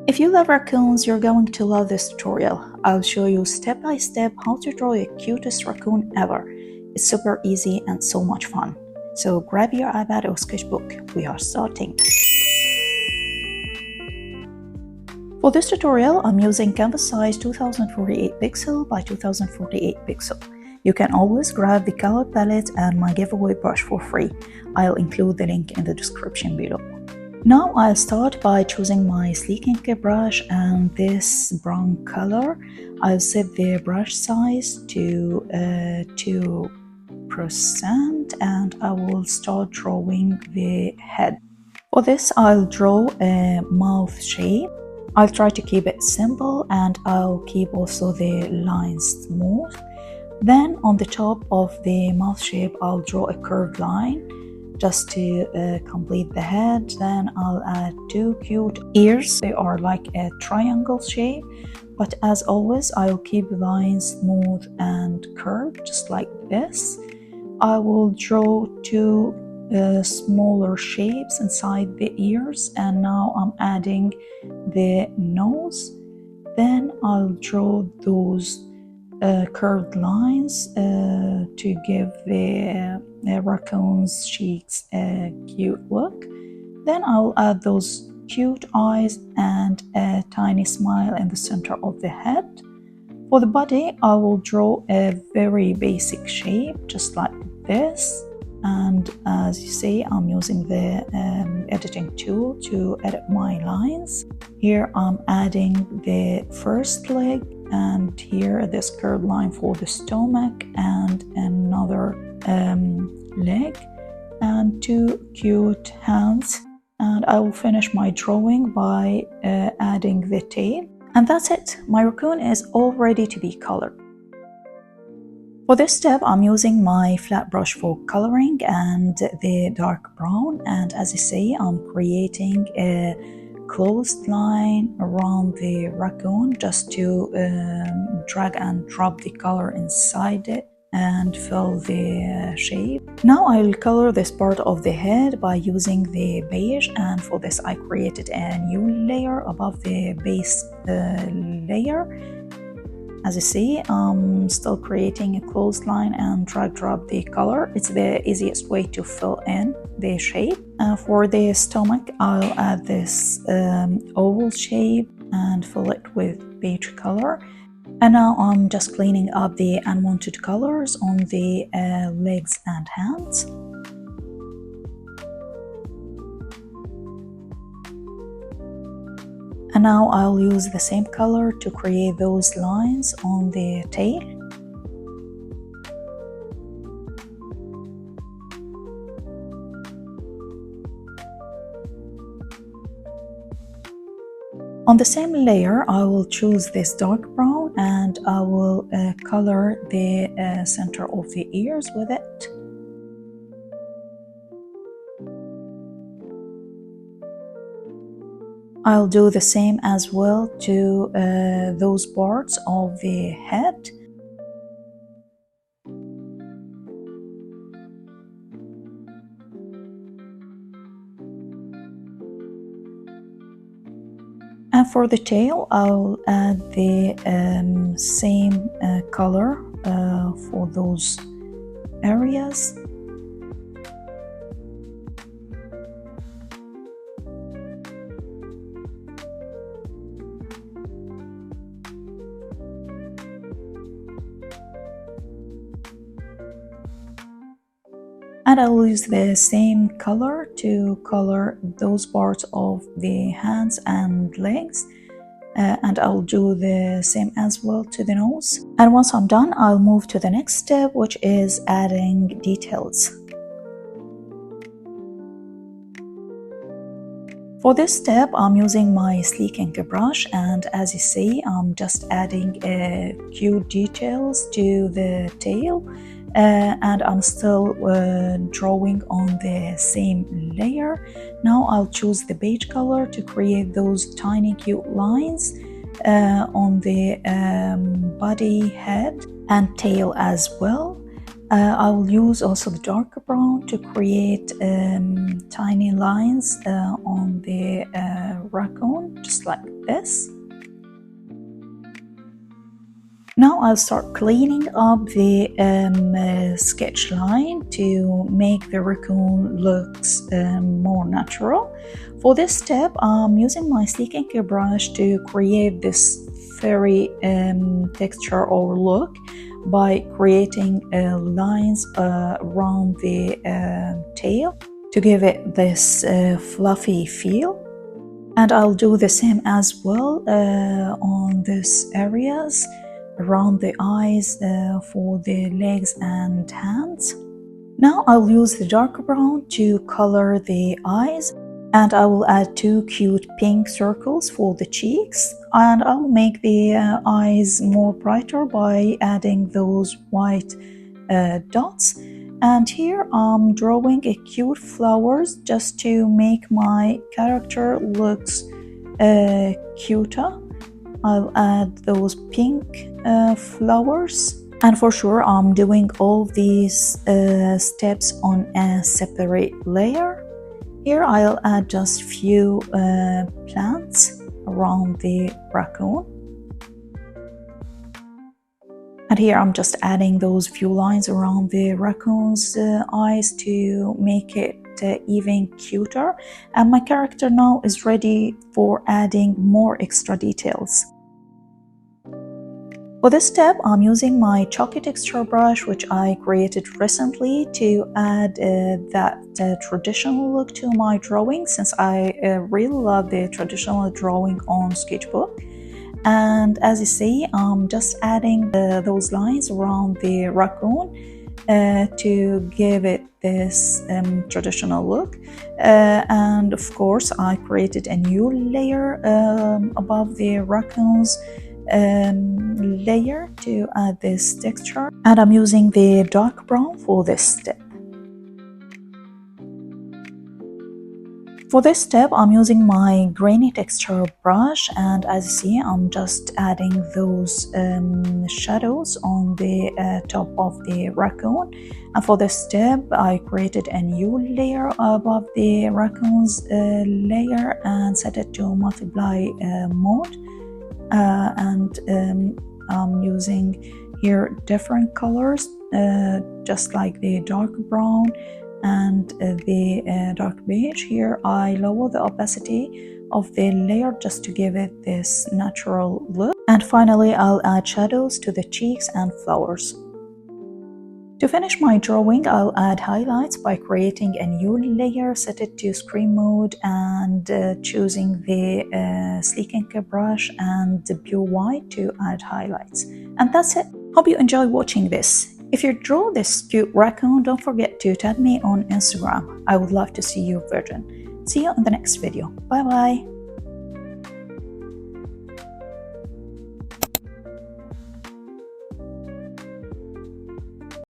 If you love raccoons, you're going to love this tutorial. I'll show you step by step how to draw the cutest raccoon ever. It's super easy and so much fun. So grab your iPad or sketchbook. We are starting. For this tutorial, I'm using canvas size 2048 pixel by 2048 pixel. You can always grab the color palette and my giveaway brush for free. I'll include the link in the description below. Now I'll start by choosing my sleek ink brush and this brown color. I'll set the brush size to 2% and I will start drawing the head. For this I'll draw a mouth shape. I'll try to keep it simple and I'll keep also the lines smooth. Then on the top of the mouth shape I'll draw a curved line just to complete the head. Then I'll add two cute ears. They are like a triangle shape, but as always I'll keep the lines smooth and curved just like this. I will draw two smaller shapes inside the ears, and now I'm adding the nose. Then I'll draw those curved lines to give the raccoon's cheeks a cute look. Then I'll add those cute eyes and a tiny smile in the center of the head. For the body, I will draw a very basic shape just like this, and as you see I'm using the editing tool to edit my lines. Here I'm adding the first leg, and here this curved line for the stomach and another leg and two cute hands. And I will finish my drawing by adding the tail, and that's it. My raccoon is all ready to be colored. For this step I'm using my flat brush for coloring and the dark brown, and as you see I'm creating a closed line around the raccoon just to drag and drop the color inside it and fill the shape. Now I will color this part of the head by using the beige, and for this I created a new layer above the base layer. As you see, I'm still creating a closed line and drag drop the color. It's the easiest way to fill in the shape. For the stomach, I'll add this oval shape and fill it with beige color. And now I'm just cleaning up the unwanted colors on the legs and hands. And now I'll use the same color to create those lines on the tail. On the same layer, I will choose this dark brown and I will color the center of the ears with it. I'll do the same as well to those parts of the head. And for the tail, I'll add the same color for those areas. And I will use the same color to color those parts of the hands and legs. And I'll do the same as well to the nose. And once I'm done, I'll move to the next step, which is adding details. For this step, I'm using my sleek ink brush, and as you see, I'm just adding cute details to the tail. And I'm still drawing on the same layer. Now I'll choose the beige color to create those tiny cute lines on the body, head and tail as well. I will use also the darker brown to create tiny lines on the raccoon, just like this. Now I'll start cleaning up the sketch line to make the raccoon looks more natural. For this step, I'm using my 𝚁𝚊𝚌𝚑𝚎 brush to create this fairy texture or look by creating lines around the tail to give it this fluffy feel. And I'll do the same as well on these areas around the eyes, for the legs and hands. Now I'll use the dark brown to color the eyes, and I will add 2 cute pink circles for the cheeks, and I'll make the eyes more brighter by adding those white dots. And here I'm drawing a cute flowers just to make my character looks cuter. I'll add those pink flowers, and for sure I'm doing all these steps on a separate layer. Here I'll add just few plants around the raccoon, and here I'm just adding those few lines around the raccoon's eyes to make it even cuter. And my character now is ready for adding more extra details. For this step, I'm using my Chalky Texture brush, which I created recently, to add that traditional look to my drawing, since I really love the traditional drawing on sketchbook. And as you see, I'm just adding those lines around the raccoon to give it this traditional look. And of course, I created a new layer above the raccoon's layer to add this texture, and I'm using the dark brown for this step. For this step, I'm using my grainy texture brush, and as you see, I'm just adding those shadows on the top of the raccoon. And for this step, I created a new layer above the raccoon's layer and set it to multiply mode. And I'm using here different colors, just like the dark brown and the dark beige. Here I lower the opacity of the layer just to give it this natural look. And finally, I'll add shadows to the cheeks and flowers. To finish my drawing, I'll add highlights by creating a new layer, set it to screen mode, and choosing the 𝚁𝚊𝚌𝚑𝚎 brush and the pure white to add highlights. And that's it. Hope you enjoy watching this. If you draw this cute raccoon, don't forget to tag me on Instagram. I would love to see your version. See you in the next video. Bye bye.